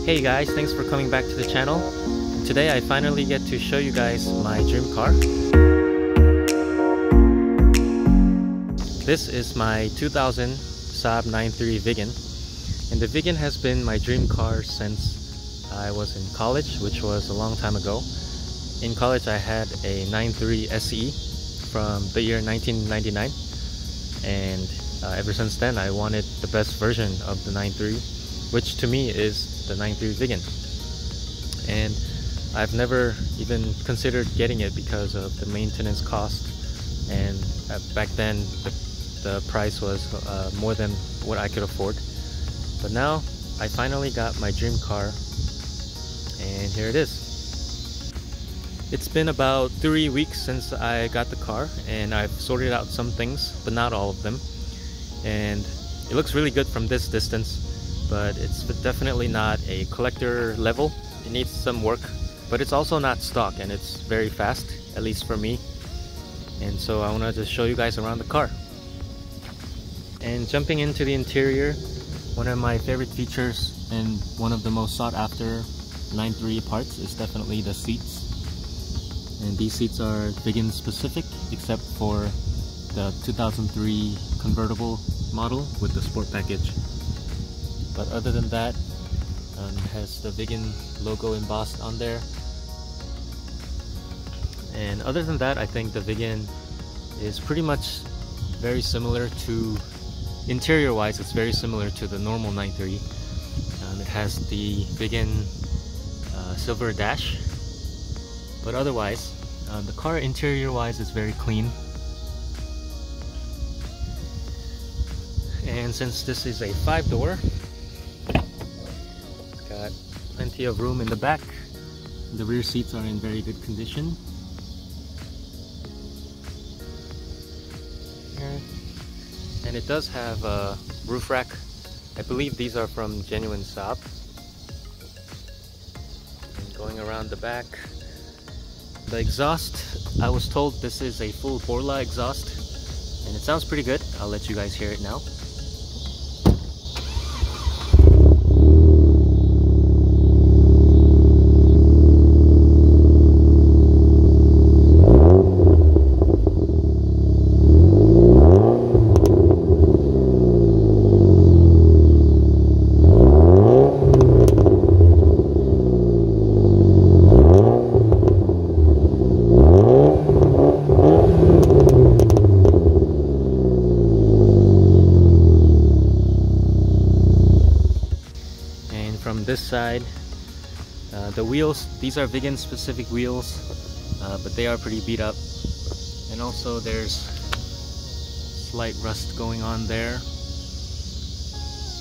Hey guys, thanks for coming back to the channel. Today I finally get to show you guys my dream car. This is my 2000 Saab 9.3 Viggen, and the Viggen has been my dream car since I was in college, which was a long time ago. In college I had a 9.3 SE from the year 1999, and ever since then I wanted the best version of the 9.3, which to me is the 9.3 Viggen. And I've never even considered getting it because of the maintenance cost, and back then the price was more than what I could afford. But now I finally got my dream car, and here it is. It's been about 3 weeks since I got the car, and I've sorted out some things, but not all of them. And it looks really good from this distance, but it's definitely not a collector level. It needs some work, but it's also not stock, and it's very fast, at least for me. And so I want to just show you guys around the car. And jumping into the interior, one of my favorite features and one of the most sought after 9.3 parts is definitely the seats. And these seats are Viggen specific, except for the 2003 convertible model with the sport package. But other than that, it has the Viggen logo embossed on there. And other than that, I think the Viggen is pretty much very similar to, interior wise, it's very similar to the normal 9.3. It has the Viggen silver dash, but otherwise the car interior wise is very clean. And since this is a 5-door, it's got plenty of room in the back. The rear seats are in very good condition. And it does have a roof rack. I believe these are from genuine Saab. And going around the back, the exhaust, I was told this is a full Borla exhaust, and it sounds pretty good. I'll let you guys hear it now. From this side, the wheels, these are Viggen specific wheels, but they are pretty beat up, and also there's slight rust going on there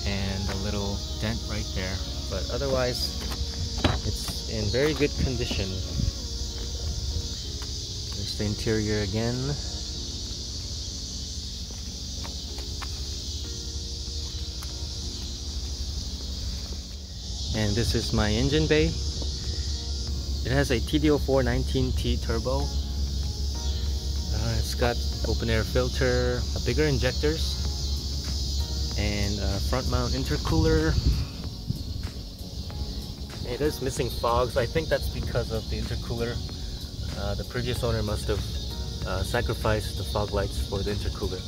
and a little dent right there, but otherwise it's in very good condition. There's the interior again. And this is my engine bay. It has a TD04 19T turbo. It's got open air filter, bigger injectors, and a front mount intercooler. It is missing fogs. I think that's because of the intercooler. The previous owner must have sacrificed the fog lights for the intercooler.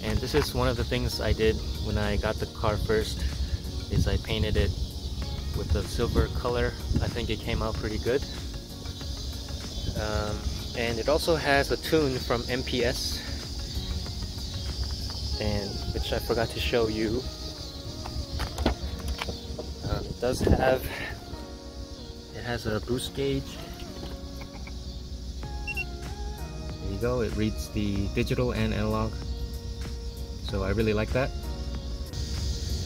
And this is one of the things I did when I got the car first, is I painted it with the silver color. I think it came out pretty good. And it also has a tune from MPS, and which I forgot to show you. It has a boost gauge. There you go, it reads the digital and analog, so I really like that.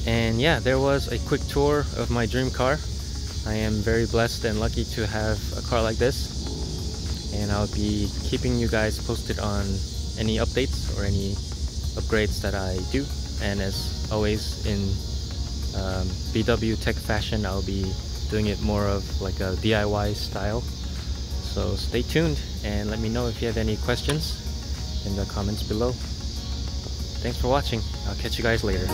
And yeah, there was a quick tour of my dream car. I am very blessed and lucky to have a car like this, and I'll be keeping you guys posted on any updates or any upgrades that I do. And as always, in VW tech fashion, I'll be doing it more of like a DIY style. So stay tuned and let me know if you have any questions in the comments below. Thanks for watching. I'll catch you guys later.